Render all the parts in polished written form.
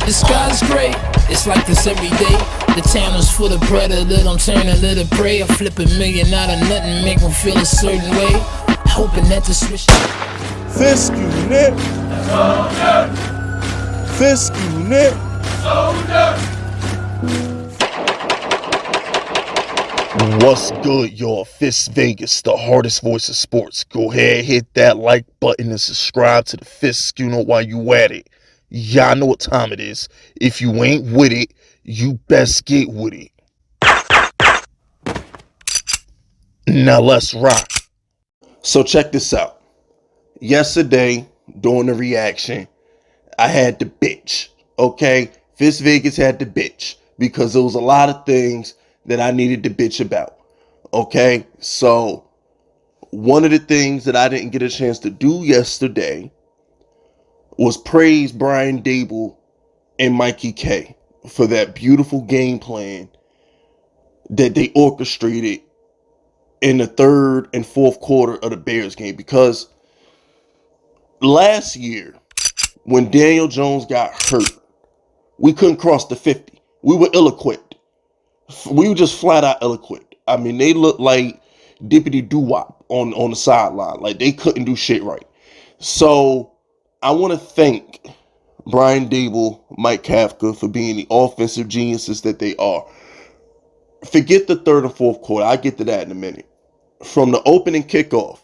The sky's gray, it's like this every day. The town is full of predator, don't turn a little prey. I flip $1 million out of nothing, make them feel a certain way. Hoping that the switch. Fisk unit. Fisk unit. What's good, y'all? Fist Vegas, the hardest voice of sports. Go ahead, hit that like button and subscribe to the Fist Schooner while you at it. Y'all know what time it is. If you ain't with it, you best get with it. Now let's rock. So check this out. Yesterday, during the reaction, I had to bitch, okay? Fist Vegas had to bitch because there was a lot of things that I needed to bitch about, okay? So one of the things that I didn't get a chance to do yesterday was praise Brian Daboll and Mikey K for that beautiful game plan that they orchestrated in the third and fourth quarter of the Bears game. Because last year, when Daniel Jones got hurt, we couldn't cross the 50. We were ill-equipped. We were just flat out ill-equipped. I mean, they looked like dippity doo-wop on the sideline. Like, they couldn't do shit right. So I want to thank Brian Daboll, Mike Kafka for being the offensive geniuses that they are. Forget the third and fourth quarter. I'll get to that in a minute. From the opening kickoff,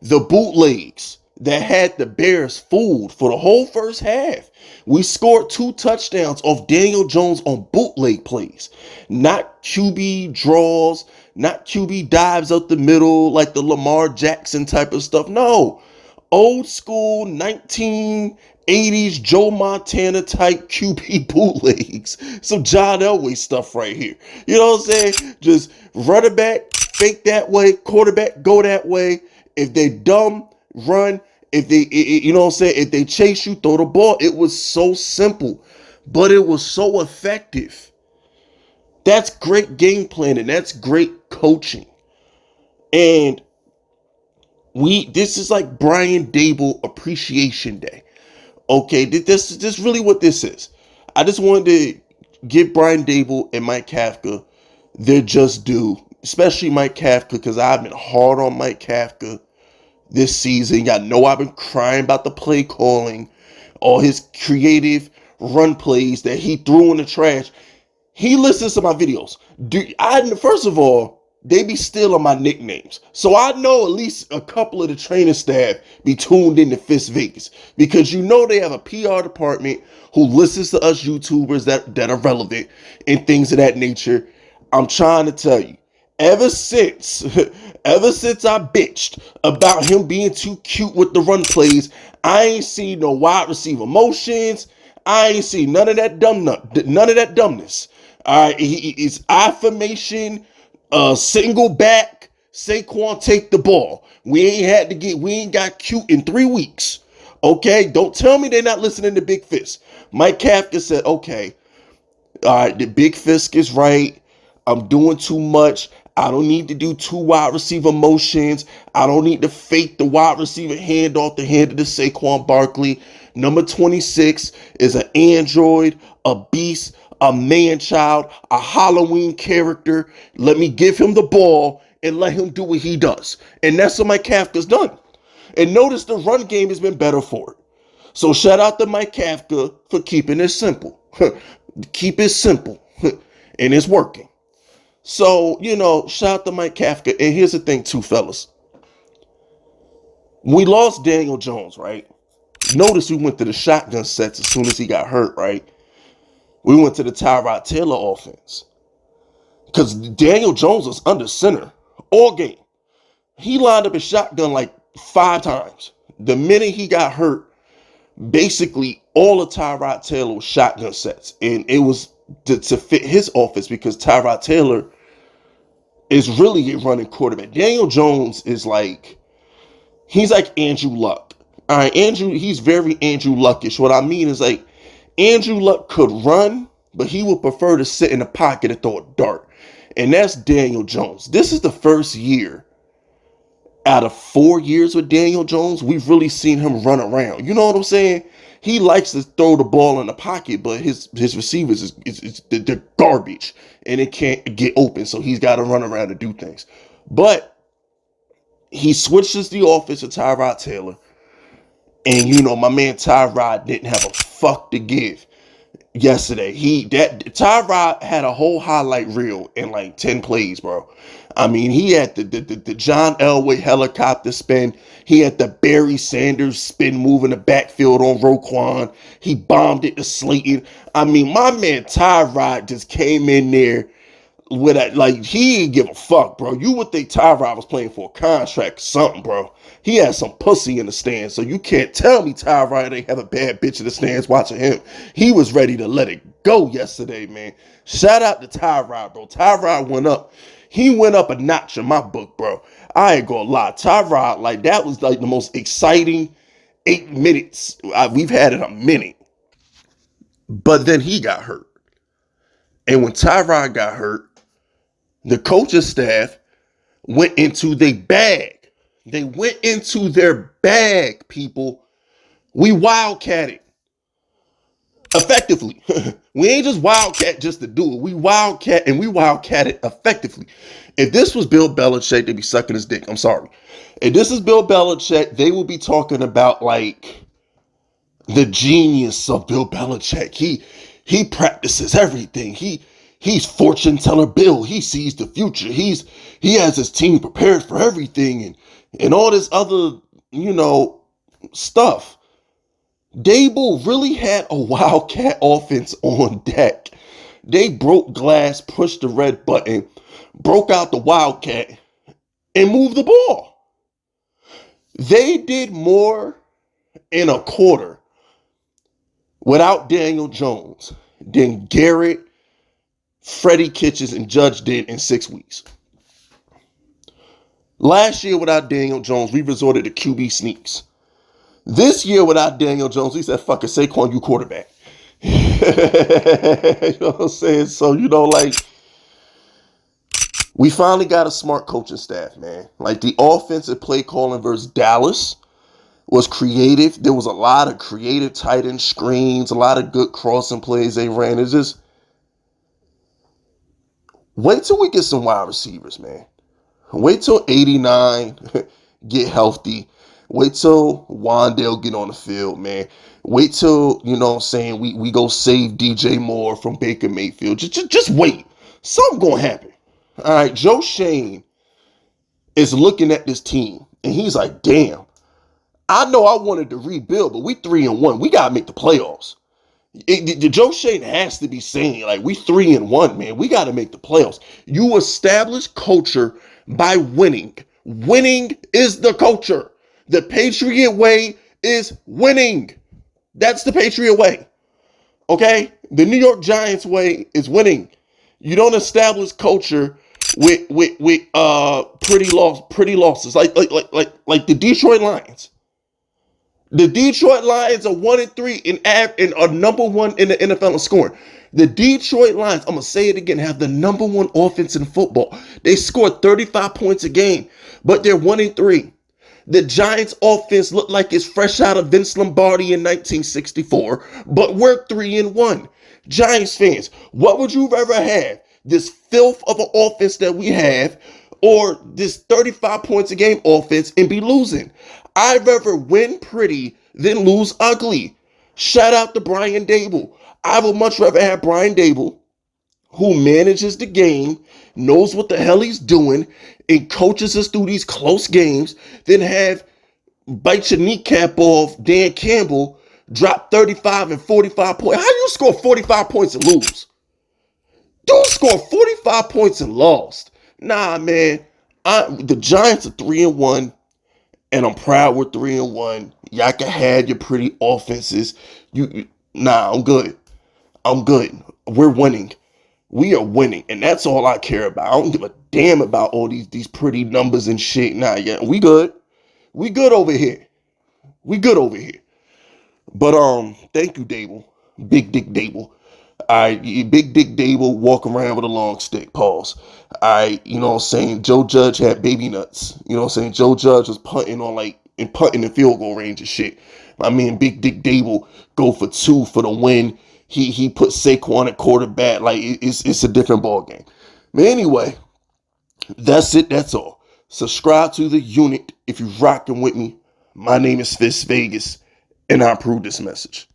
the bootlegs that had the Bears fooled for the whole first half. We scored 2 touchdowns off Daniel Jones on bootleg plays. Not QB draws, not QB dives up the middle like the Lamar Jackson type of stuff. No. Old school 1980s Joe Montana type QB bootlegs. Some John Elway stuff right here. You know what I'm saying? Just run it back, fake that way, quarterback go that way. If they dumb, run. If they, you know what I'm saying? If they chase you, throw the ball. It was so simple, but it was so effective. That's great game planning. That's great coaching. And this is like Brian Daboll Appreciation Day. Okay, this is really what this is. I just wanted to give Brian Daboll and Mike Kafka their just due, especially Mike Kafka, because I've been hard on Mike Kafka this season. Y'all know I've been crying about the play calling, all his creative run plays that he threw in the trash. He listens to my videos. First of all, they be stealing my nicknames. So I know at least a couple of the training staff be tuned into Fist Vegas, because you know they have a PR department who listens to us YouTubers that are relevant and things of that nature. I'm trying to tell you, ever since I bitched about him being too cute with the run plays, I ain't seen no wide receiver motions. I ain't seen none of that dumbness. All right, it's affirmation. Single back, Saquon take the ball. We ain't got cute in 3 weeks. Okay, don't tell me they're not listening to Big Fist. Mike Kafka said, okay, all right, the Big Fist is right. I'm doing too much. I don't need to do 2 wide receiver motions. I don't need to fake the wide receiver handoff the hand of the Saquon Barkley. Number 26 is an android, a beast, a man-child, a Halloween character. Let me give him the ball and let him do what he does. And that's what Mike Kafka's done. And notice the run game has been better for it. So shout out to Mike Kafka for keeping it simple. Keep it simple. And it's working. So, shout out to Mike Kafka. And here's the thing too, fellas. We lost Daniel Jones, right? Notice we went to the shotgun sets as soon as he got hurt, right? We went to the Tyrod Taylor offense because Daniel Jones was under center all game. He lined up his shotgun like 5 times. The minute he got hurt, basically all of Tyrod Taylor was shotgun sets. And it was to fit his offense because Tyrod Taylor is really a running quarterback. Daniel Jones is he's like Andrew Luck. All right, he's very Andrew Luckish. What I mean is Andrew Luck could run, but he would prefer to sit in the pocket and throw a dart. And that's Daniel Jones. This is the first year out of 4 years with Daniel Jones we've really seen him run around. You know what I'm saying? He likes to throw the ball in the pocket, but his receivers they're garbage and it can't get open. So he's got to run around and do things. But he switches the offense to Tyrod Taylor. And my man Tyrod didn't have a fuck to give yesterday. Tyrod had a whole highlight reel in like 10 plays, bro. I mean, he had the John Elway helicopter spin. He had the Barry Sanders spin move in the backfield on Roquan. He bombed it to Slayton. I mean, my man Tyrod just came in there with that, like, he didn't give a fuck, bro. You would think Tyrod was playing for a contract or something, bro. He had some pussy in the stands, so you can't tell me Tyrod ain't have a bad bitch in the stands watching him. He was ready to let it go yesterday, man. Shout out to Tyrod, bro. Tyrod went up. He went up a notch in my book, bro. I ain't gonna lie. Tyrod, like, that was like the most exciting 8 minutes we've had in a minute. But then he got hurt. And when Tyrod got hurt, the coaching staff went into their bag. They went into their bag, people. We wildcatted effectively. We ain't just wildcat just to do it. We wildcat and we wildcatted effectively. If this was Bill Belichick, they'd be sucking his dick. I'm sorry. If this is Bill Belichick, they will be talking about like the genius of Bill Belichick. He practices everything. He's fortune teller Bill. He sees the future. He has his team prepared for everything and all this other, stuff. Daboll really had a wildcat offense on deck. They broke glass, pushed the red button, broke out the wildcat, and moved the ball. They did more in a quarter without Daniel Jones than Garrett, Freddie Kitchens, and Judge did in 6 weeks. Last year without Daniel Jones, we resorted to QB sneaks. This year without Daniel Jones, we said, fuck it, Saquon, you quarterback. You know what I'm saying? So, like, we finally got a smart coaching staff, man. Like, the offensive play calling versus Dallas was creative. There was a lot of creative tight end screens, a lot of good crossing plays they ran. It's just, wait till we get some wide receivers, man. Wait till 89 get healthy. Wait till Wandale get on the field, man. Wait till, we go save DJ Moore from Baker Mayfield. Just wait. Something gonna happen. All right, Joe Shane is looking at this team, and he's like, damn, I know I wanted to rebuild, but we 3-1. We gotta make the playoffs. Joe Shane has to be saying, like, we 3-1, man. We got to make the playoffs. You establish culture by winning. Winning is the culture. The Patriot way is winning. That's the Patriot way. Okay? The New York Giants way is winning. You don't establish culture with pretty losses like the Detroit Lions. The Detroit Lions are 1-3 and are number one in the NFL in scoring. The Detroit Lions, I'm going to say it again, have the number one offense in football. They scored 35 points a game, but they're 1-3. The Giants offense looked like it's fresh out of Vince Lombardi in 1964, but we're 3-1. Giants fans, what would you rather have? This filth of an offense that we have, or this 35 points a game offense and be losing? I'd rather win pretty than lose ugly. Shout out to Brian Daboll. I would much rather have Brian Daboll, who manages the game, knows what the hell he's doing, and coaches us through these close games, than have bite your kneecap off Dan Campbell, drop 35 and 45 points. How do you score 45 points and lose? Dude scored 45 points and lost. Nah, man. The Giants are 3-1. And I'm proud we're 3-1. Y'all can have your pretty offenses. I'm good. I'm good. We're winning. We are winning. And that's all I care about. I don't give a damn about all these pretty numbers and shit. Nah, yeah, we good. We good over here. We good over here. But thank you, Daboll. Big Dick Daboll. Big Dick Daboll walk around with a long stick. Pause. You know what I'm saying? Joe Judge had baby nuts. You know what I'm saying? Joe Judge was punting in field goal range and shit. My man Big Dick Daboll go for 2 for the win. He put Saquon at quarterback. Like it's a different ball game. But anyway, that's it. That's all. Subscribe to the unit if you're rocking with me. My name is Fist Vegas, and I approve this message.